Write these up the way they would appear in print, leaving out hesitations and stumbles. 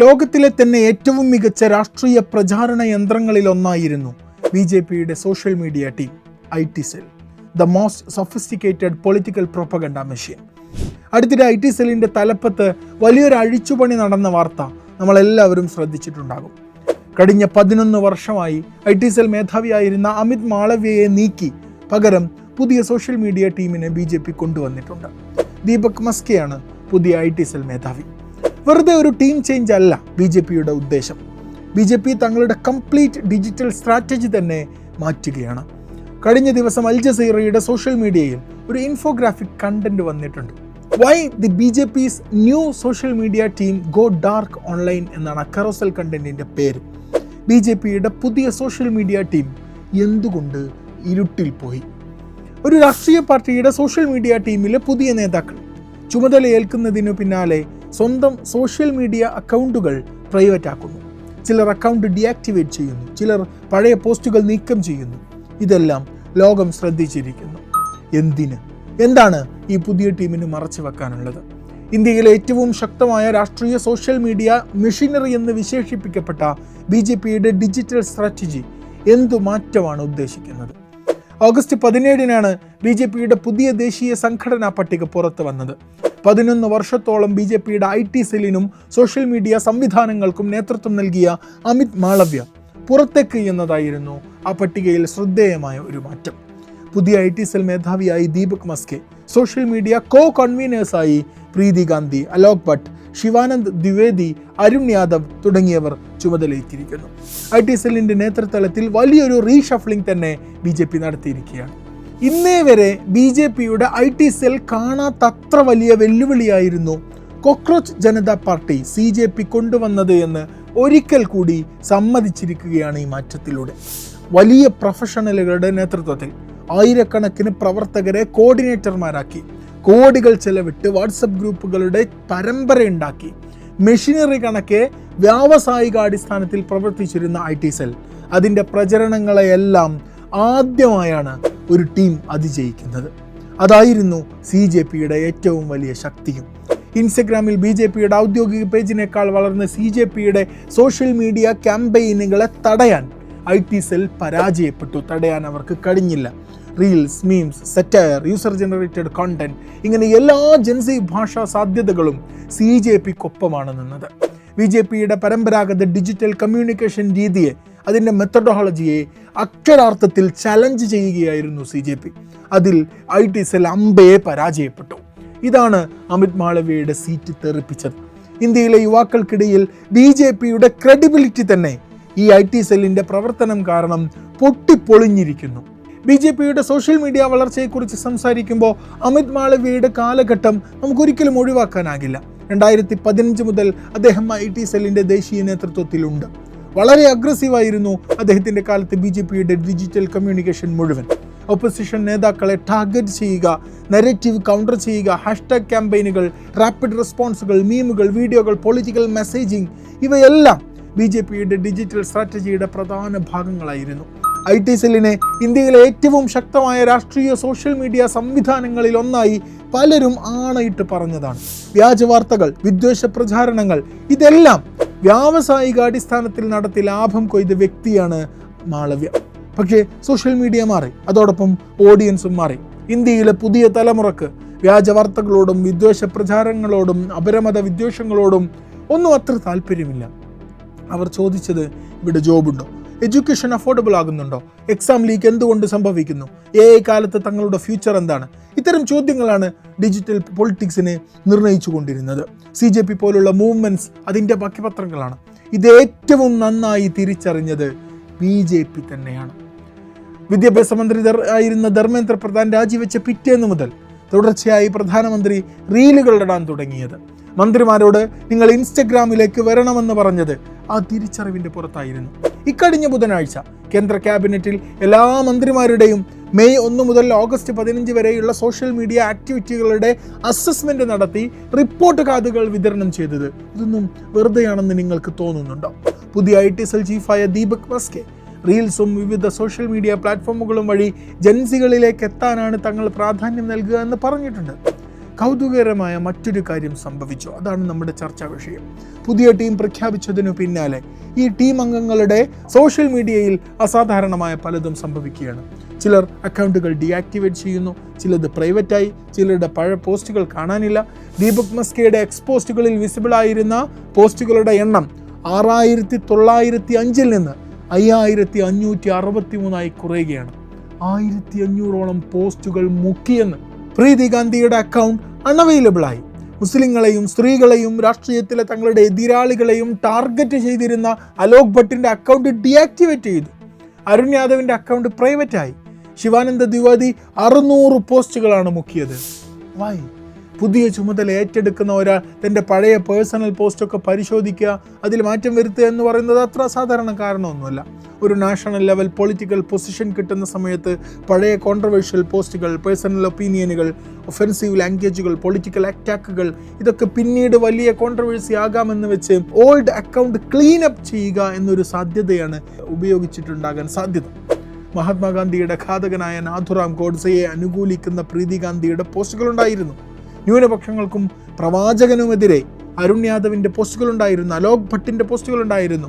ലോകത്തിലെ തന്നെ ഏറ്റവും മികച്ച രാഷ്ട്രീയ പ്രചാരണ യന്ത്രങ്ങളിലൊന്നായിരുന്നു BJPയുടെ social media team IT cell, the most sophisticated political propaganda machine. അടുത്തിടെ IT സെല്ലിൻ്റെ തലപ്പത്ത് വലിയൊരു അഴിച്ചുപണി നടന്ന വാർത്ത നമ്മളെല്ലാവരും ശ്രദ്ധിച്ചിട്ടുണ്ടാകും. കഴിഞ്ഞ 11 വർഷമായി IT സെൽ മേധാവിയായിരുന്ന അമിത് മാളവ്യയെ നീക്കി പകരം പുതിയ സോഷ്യൽ മീഡിയ ടീമിനെ BJP കൊണ്ടുവന്നിട്ടുണ്ട്. ദീപക് മസ്കെയാണ് പുതിയ IT സെൽ മേധാവി. വെറുതെ ഒരു ടീം ചേഞ്ച് അല്ല BJPയുടെ ഉദ്ദേശം. BJP തങ്ങളുടെ കംപ്ലീറ്റ് ഡിജിറ്റൽ സ്ട്രാറ്റജി തന്നെ മാറ്റുകയാണ്. കഴിഞ്ഞ ദിവസം അൽ ജസീറയുടെ സോഷ്യൽ മീഡിയയിൽ ഒരു ഇൻഫോഗ്രാഫിക് കണ്ടന്റ് വന്നിട്ടുണ്ട്. Why the BJP's new social media team go dark online എന്നാണ് കറോസൽ കണ്ടന്റിൻ്റെ പേര്. BJPയുടെ പുതിയ സോഷ്യൽ മീഡിയ ടീം എന്തുകൊണ്ട് ഇരുട്ടിൽ പോയി? ഒരു രാഷ്ട്രീയ പാർട്ടിയുടെ സോഷ്യൽ മീഡിയ ടീമിലെ പുതിയ നേതാക്കൾ ചുമതലയേൽക്കുന്നതിനു പിന്നാലെ സ്വന്തം സോഷ്യൽ മീഡിയ അക്കൗണ്ടുകൾ പ്രൈവറ്റ് ആക്കുന്നു. ചിലർ അക്കൗണ്ട് ഡീആക്ടിവേറ്റ് ചെയ്യുന്നു, ചിലർ പഴയ പോസ്റ്റുകൾ നീക്കം ചെയ്യുന്നു. ഇതെല്ലാം ലോകം ശ്രദ്ധിച്ചിരിക്കുന്നു. എന്താണ് ഈ പുതിയ ടീമിന് മറച്ചു വെക്കാനുള്ളത്? ഇന്ത്യയിലെ ഏറ്റവും ശക്തമായ രാഷ്ട്രീയ സോഷ്യൽ മീഡിയ മെഷീനറി എന്ന് വിശേഷിപ്പിക്കപ്പെട്ട BJPയുടെ ഡിജിറ്റൽ സ്ട്രാറ്റജി എന്തു മാറ്റമാണ് ഉദ്ദേശിക്കുന്നത്? ഓഗസ്റ്റ് 17-നാണ് BJPയുടെ പുതിയ ദേശീയ സംഘടനാ പട്ടിക പുറത്തു വന്നത്. 11 വർഷത്തോളം BJPയുടെ IT സെല്ലിനും സോഷ്യൽ മീഡിയ സംവിധാനങ്ങൾക്കും നേതൃത്വം നൽകിയ അമിത് മാളവ്യ പുറത്തേക്ക് എന്നതായിരുന്നു ആ പട്ടികയിൽ ശ്രദ്ധേയമായ ഒരു മാറ്റം. പുതിയ IT സെൽ മേധാവിയായി ദീപക് മസ്കെ, സോഷ്യൽ മീഡിയ കൺവീനേഴ്സായി പ്രീതി ഗാന്ധി, അലോക് ഭട്ട്, ശിവാനന്ദ് ദ്വിവേദി, അരുൺ യാദവ് തുടങ്ങിയവർ ചുമതലയേറ്റിരിക്കുന്നു. IT സെല്ലിൻ്റെ നേതൃത്വത്തിൽ വലിയൊരു റീഷഫ്ലിംഗ് തന്നെ BJP നടത്തിയിരിക്കുകയാണ്. ഇന്നേ വരെ BJPയുടെ IT സെൽ കാണാത്തത്ര വലിയ വെല്ലുവിളിയായിരുന്നു കോക്രോച്ച് ജനതാ പാർട്ടി CJP കൊണ്ടുവന്നത് എന്ന് ഒരിക്കൽ കൂടി സമ്മതിച്ചിരിക്കുകയാണ് ഈ മാറ്റത്തിലൂടെ. വലിയ പ്രൊഫഷണലുകളുടെ നേതൃത്വത്തിൽ ആയിരക്കണക്കിന് പ്രവർത്തകരെ കോർഡിനേറ്റർമാരാക്കി, കോടികൾ ചെലവിട്ട് വാട്സപ്പ് ഗ്രൂപ്പുകളുടെ പരമ്പരയുണ്ടാക്കി, മെഷീനറി കണക്കെ വ്യാവസായികാടിസ്ഥാനത്തിൽ പ്രവർത്തിച്ചിരുന്ന IT സെൽ അതിൻ്റെ പ്രചരണങ്ങളെയെല്ലാം ആദ്യമായാണ് ഒരു ടീം അതിജയിക്കുന്നത്. അതായിരുന്നു CJPയുടെ ഏറ്റവും വലിയ ശക്തിയും. ഇൻസ്റ്റഗ്രാമിൽ BJPയുടെ ഔദ്യോഗിക പേജിനേക്കാൾ വളർന്ന് CJPയുടെ സോഷ്യൽ മീഡിയ ക്യാമ്പയിനുകളെ തടയാൻ IT സെൽ പരാജയപ്പെട്ടു. തടയാൻ അവർക്ക് കഴിഞ്ഞില്ല. Reels, memes, satire, user generated content, ഇങ്ങനെ എല്ലാ ജൻസി ഭാഷാ സാധ്യതകളും CJPക്കൊപ്പമാണ് നിന്നത്. BJPയുടെ പരമ്പരാഗത ഡിജിറ്റൽ കമ്മ്യൂണിക്കേഷൻ രീതിയെ, അതിൻ്റെ മെത്തഡോളജിയെ അക്ഷരാർത്ഥത്തിൽ ചലഞ്ച് ചെയ്യുകയായിരുന്നു CJP. അതിൽ IT സെൽ അമ്പയെ പരാജയപ്പെട്ടു. ഇതാണ് അമിത് മാളവ്യയുടെ സീറ്റ് തെറിപ്പിച്ചത്. ഇന്ത്യയിലെ യുവാക്കൾക്കിടയിൽ BJPയുടെ ക്രെഡിബിലിറ്റി തന്നെ ഈ IT സെല്ലിൻ്റെ പ്രവർത്തനം കാരണം പൊട്ടിപ്പൊളിഞ്ഞിരിക്കുന്നു. BJPയുടെ സോഷ്യൽ മീഡിയ വളർച്ചയെക്കുറിച്ച് സംസാരിക്കുമ്പോൾ അമിത് മാളവ്യയുടെ കാലഘട്ടം നമുക്കൊരിക്കലും ഒഴിവാക്കാനാകില്ല. 2015 മുതൽ അദ്ദേഹം IT സെല്ലിൻ്റെ ദേശീയ നേതൃത്വത്തിലുണ്ട്. വളരെ അഗ്രസീവായിരുന്നു അദ്ദേഹത്തിൻ്റെ കാലത്ത് BJPയുടെ ഡിജിറ്റൽ കമ്മ്യൂണിക്കേഷൻ മുഴുവൻ. ഓപ്പോസിഷൻ നേതാക്കളെ ടാർഗറ്റ് ചെയ്യുക, നെറേറ്റീവ് കൗണ്ടർ ചെയ്യുക, ഹാഷ്ടാഗ് ക്യാമ്പയിനുകൾ, റാപ്പിഡ് റെസ്പോൺസുകൾ, മീമുകൾ, വീഡിയോകൾ, പൊളിറ്റിക്കൽ മെസ്സേജിങ്, ഇവയെല്ലാം BJPയുടെ ഡിജിറ്റൽ സ്ട്രാറ്റജിയുടെ പ്രധാന ഭാഗങ്ങളായിരുന്നു. IT സെല്ലിനെ ഇന്ത്യയിലെ ഏറ്റവും ശക്തമായ രാഷ്ട്രീയ സോഷ്യൽ മീഡിയ സംവിധാനങ്ങളിൽ ഒന്നായി പലരും ആണയിട്ട് പറഞ്ഞതാണ്. വ്യാജ വാർത്തകൾ, വിദ്വേഷ പ്രചാരണങ്ങൾ, ഇതെല്ലാം വ്യാവസായികാടിസ്ഥാനത്തിൽ നടത്തി ലാഭം കൊയ്ത വ്യക്തിയാണ് മാളവ്യ. പക്ഷേ സോഷ്യൽ മീഡിയ മാറി, അതോടൊപ്പം ഓഡിയൻസും മാറി. ഇന്ത്യയിലെ പുതിയ തലമുറക്ക് വ്യാജ വാർത്തകളോടും വിദ്വേഷ പ്രചാരണങ്ങളോടും അപരമത വിദ്വേഷങ്ങളോടും ഒന്നും അത്ര താല്പര്യമില്ല. അവർ ചോദിച്ചത്, ഇവിടെ ജോബുണ്ടോ? എഡ്യൂക്കേഷൻ അഫോർഡബിൾ ആകുന്നുണ്ടോ? എക്സാം ലീക്ക് എന്തുകൊണ്ട് സംഭവിക്കുന്നു? AI കാലത്ത് തങ്ങളുടെ ഫ്യൂച്ചർ എന്താണ്? ഇത്തരം ചോദ്യങ്ങളാണ് ഡിജിറ്റൽ പൊളിറ്റിക്സിനെ നിർണ്ണയിച്ചു കൊണ്ടിരുന്നത്. CJP പോലുള്ള മൂവ്മെൻറ്റ്സ് അതിൻ്റെ ബാക്കിപത്രങ്ങളാണ്. ഇത് ഏറ്റവും നന്നായി തിരിച്ചറിഞ്ഞത് BJP തന്നെയാണ്. വിദ്യാഭ്യാസ മന്ത്രി ആയിരുന്ന ധർമ്മേന്ദ്ര പ്രധാൻ രാജിവെച്ച പിറ്റേന്ന് മുതൽ തുടർച്ചയായി പ്രധാനമന്ത്രി റീലുകൾ ഇടാൻ തുടങ്ങിയത്. മന്ത്രിമാരോട് നിങ്ങൾ ഇൻസ്റ്റഗ്രാമിലേക്ക് വരണമെന്ന് പറഞ്ഞത് ആ തിരിച്ചറിവിൻ്റെ പുറത്തായിരുന്നു. ഇക്കഴിഞ്ഞ ബുധനാഴ്ച കേന്ദ്ര ക്യാബിനറ്റിൽ എല്ലാ മന്ത്രിമാരുടെയും മെയ് 1 മുതൽ ഓഗസ്റ്റ് 15 വരെയുള്ള സോഷ്യൽ മീഡിയ ആക്ടിവിറ്റികളുടെ അസസ്മെന്റ് നടത്തി റിപ്പോർട്ട് കാർഡുകൾ വിതരണം ചെയ്തത് ഇതൊന്നും വെറുതെയാണെന്ന് നിങ്ങൾക്ക് തോന്നുന്നുണ്ടോ? പുതിയ IT സെൽ ചീഫായ ദീപക് മസ്കെ റീൽസും വിവിധ സോഷ്യൽ മീഡിയ പ്ലാറ്റ്ഫോമുകളും വഴി ജൻസികളിലേക്ക് എത്താനാണ് തങ്ങൾ പ്രാധാന്യം നൽകുക എന്ന് പറഞ്ഞിട്ടുണ്ട്. കൗതുകകരമായ മറ്റൊരു കാര്യം സംഭവിച്ചു. അതാണ് നമ്മുടെ ചർച്ചാ വിഷയം. പുതിയ ടീം പ്രഖ്യാപിച്ചതിനു പിന്നാലെ ഈ ടീം അംഗങ്ങളുടെ സോഷ്യൽ മീഡിയയിൽ അസാധാരണമായ പലതും സംഭവിക്കുകയാണ്. ചിലർ അക്കൗണ്ടുകൾ ഡീആക്ടിവേറ്റ് ചെയ്യുന്നു, ചിലത് പ്രൈവറ്റായി, ചിലരുടെ പഴയ പോസ്റ്റുകൾ കാണാനില്ല. ദീപക് മസ്കയുടെ എക്സ് പോസ്റ്റുകളിൽ വിസിബിൾ ആയിരുന്ന പോസ്റ്റുകളുടെ എണ്ണം 6905 നിന്ന് 5563 കുറയുകയാണ്. 1500ഓളം പോസ്റ്റുകൾ മുക്കിയെന്ന്. പ്രീതി ഗാന്ധിയുടെ അക്കൗണ്ട് അൺഅവൈലബിൾ ആയി. മുസ്ലിങ്ങളെയും സ്ത്രീകളെയും രാഷ്ട്രീയത്തിലെ തങ്ങളുടെ എതിരാളികളെയും ടാർഗറ്റ് ചെയ്തിരുന്ന അലോക് ഭട്ടിന്റെ അക്കൗണ്ട് ഡീആക്ടിവേറ്റ് ചെയ്തു. അരുൺ യാദവിന്റെ അക്കൗണ്ട് പ്രൈവറ്റ് ആയി. ശിവാനന്ദ ദ്വിവേദി 600 പോസ്റ്റുകളാണ് മുക്കിയത്. വൈ? പുതിയ ചുമതല ഏറ്റെടുക്കുന്ന ഒരാൾ തൻ്റെ പഴയ പേഴ്സണൽ പോസ്റ്റൊക്കെ പരിശോധിക്കുക, അതിൽ മാറ്റം വരുത്തുക എന്ന് പറയുന്നത് അത്ര സാധാരണ കാരണമൊന്നുമല്ല. ഒരു നാഷണൽ ലെവൽ പൊളിറ്റിക്കൽ പൊസിഷൻ കിട്ടുന്ന സമയത്ത് പഴയ കോൺട്രവേഴ്ഷ്യൽ പോസ്റ്റുകൾ, പേഴ്സണൽ ഒപ്പീനിയനുകൾ, ഒഫെൻസീവ് ലാംഗ്വേജുകൾ, പൊളിറ്റിക്കൽ അറ്റാക്കുകൾ, ഇതൊക്കെ പിന്നീട് വലിയ കോൺട്രവേഴ്സി ആകാമെന്ന് വെച്ച് ഓൾഡ് അക്കൗണ്ട് ക്ലീൻ അപ്പ് ചെയ്യുക എന്നൊരു സാധ്യതയാണ് ഉപയോഗിച്ചിട്ടുണ്ടാകാൻ സാധ്യത. മഹാത്മാഗാന്ധിയുടെ ഘാതകനായ നാഥുറാം ഗോഡ്സെയെ അനുകൂലിക്കുന്ന പ്രീതി ഗാന്ധിയുടെ പോസ്റ്റുകളുണ്ടായിരുന്നു. ന്യൂനപക്ഷങ്ങൾക്കും പ്രവാചകനുമെതിരെ അരുൺ യാദവിൻ്റെ പോസ്റ്റുകളുണ്ടായിരുന്നു. അലോക് ഭട്ടിൻ്റെ പോസ്റ്റുകളുണ്ടായിരുന്നു.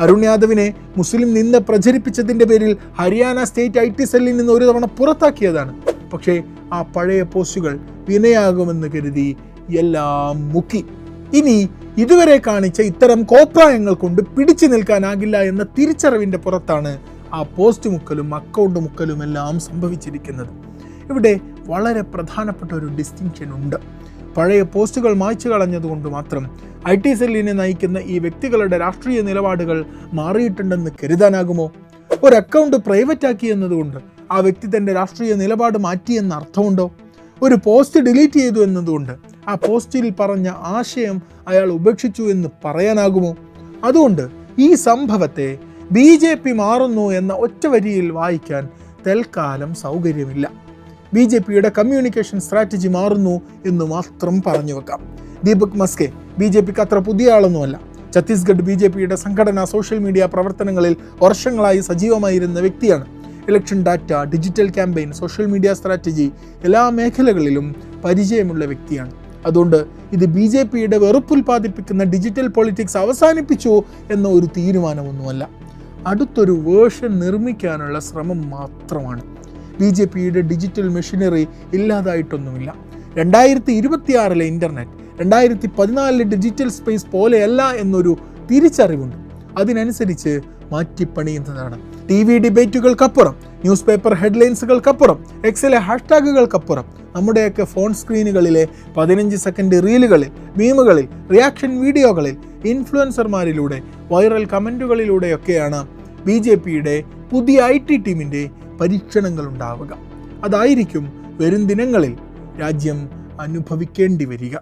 അരുൺ യാദവിനെ മുസ്ലിം നിന്ന പ്രചരിപ്പിച്ചതിൻ്റെ പേരിൽ ഹരിയാന സ്റ്റേറ്റ് IT സെല്ലിൽ നിന്ന് ഒരു തവണ പുറത്താക്കിയതാണ്. പക്ഷേ ആ പഴയ പോസ്റ്റുകൾ വിനയാകുമെന്ന് കരുതി എല്ലാം മുക്കി. ഇനി ഇതുവരെ കാണിച്ച ഇത്തരം കോപ്രായങ്ങൾ കൊണ്ട് പിടിച്ചു നിൽക്കാനാകില്ല എന്ന തിരിച്ചറിവിൻ്റെ പുറത്താണ് ആ പോസ്റ്റ് മുക്കലും അക്കൗണ്ട് മുക്കലും എല്ലാം സംഭവിച്ചിരിക്കുന്നത്. ഇവിടെ വളരെ പ്രധാനപ്പെട്ട ഒരു ഡിസ്റ്റിങ്ഷൻ ഉണ്ട്. പഴയ പോസ്റ്റുകൾ മായ്ച്ചു കളഞ്ഞതുകൊണ്ട് മാത്രം IT സെല്ലിനെ നയിക്കുന്ന ഈ വ്യക്തികളുടെ രാഷ്ട്രീയ നിലപാടുകൾ മാറിയിട്ടുണ്ടെന്ന് കരുതാനാകുമോ? ഒരു അക്കൗണ്ട് പ്രൈവറ്റ് ആക്കി എന്നതുകൊണ്ട് ആ വ്യക്തി തൻ്റെ രാഷ്ട്രീയ നിലപാട് മാറ്റിയെന്ന് അർത്ഥമുണ്ടോ? ഒരു പോസ്റ്റ് ഡിലീറ്റ് ചെയ്തു എന്നതുകൊണ്ട് ആ പോസ്റ്റിൽ പറഞ്ഞ ആശയം അയാൾ ഉപേക്ഷിച്ചു എന്ന് പറയാനാകുമോ? അതുകൊണ്ട് ഈ സംഭവത്തെ BJP മാറുന്നു എന്ന ഒറ്റ വരിയിൽ വായിക്കാൻ തൽക്കാലം സൗകര്യമില്ല. BJPയുടെ കമ്മ്യൂണിക്കേഷൻ സ്ട്രാറ്റജി മാറുന്നു എന്ന് മാത്രം പറഞ്ഞു വെക്കാം. ദീപക് മസ്കെ BJPക്ക് അത്ര പുതിയ ആളൊന്നുമല്ല. ഛത്തീസ്ഗഡ് BJPയുടെ സംഘടനാ സോഷ്യൽ മീഡിയ പ്രവർത്തനങ്ങളിൽ വർഷങ്ങളായി സജീവമായിരുന്ന വ്യക്തിയാണ്. Election data, digital campaign, social media strategy എല്ലാ മേഖലകളിലും പരിചയമുള്ള വ്യക്തിയാണ്. അതുകൊണ്ട് ഇത് BJPയുടെ വെറുപ്പുൽപാദിപ്പിക്കുന്ന ഡിജിറ്റൽ പൊളിറ്റിക്സ് അവസാനിപ്പിച്ചു എന്ന ഒരു തീരുമാനമൊന്നുമല്ല. അടുത്തൊരു വേർഷൻ നിർമ്മിക്കാനുള്ള ശ്രമം മാത്രമാണ്. BJPയുടെ ഡിജിറ്റൽ മെഷീനറി ഇല്ലാതായിട്ടൊന്നുമില്ല. 2026 ഇൻ്റർനെറ്റ് 2014 ഡിജിറ്റൽ സ്പേസ് പോലെയല്ല എന്നൊരു തിരിച്ചറിവുണ്ട്. അതിനനുസരിച്ച് മാറ്റിപ്പണിയുന്നതാണ്. TV ഡിബേറ്റുകൾക്കപ്പുറം, ന്യൂസ് പേപ്പർ ഹെഡ്ലൈൻസുകൾക്കപ്പുറം, എക്സിലെ ഹാഷ്ടാഗുകൾക്കപ്പുറം നമ്മുടെയൊക്കെ ഫോൺ സ്ക്രീനുകളിലെ 15 സെക്കൻഡ് റീലുകളിൽ, മീമുകളിൽ, റിയാക്ഷൻ വീഡിയോകളിൽ, ഇൻഫ്ലുവൻസർമാരിലൂടെ, വൈറൽ കമൻറ്റുകളിലൂടെയൊക്കെയാണ് BJPയുടെ പുതിയ IT ടീമിൻ്റെ പരീക്ഷണങ്ങൾ ഉണ്ടാവുക. അതായിരിക്കും വരും ദിനങ്ങളിൽ രാജ്യം അനുഭവിക്കേണ്ടി വരിക.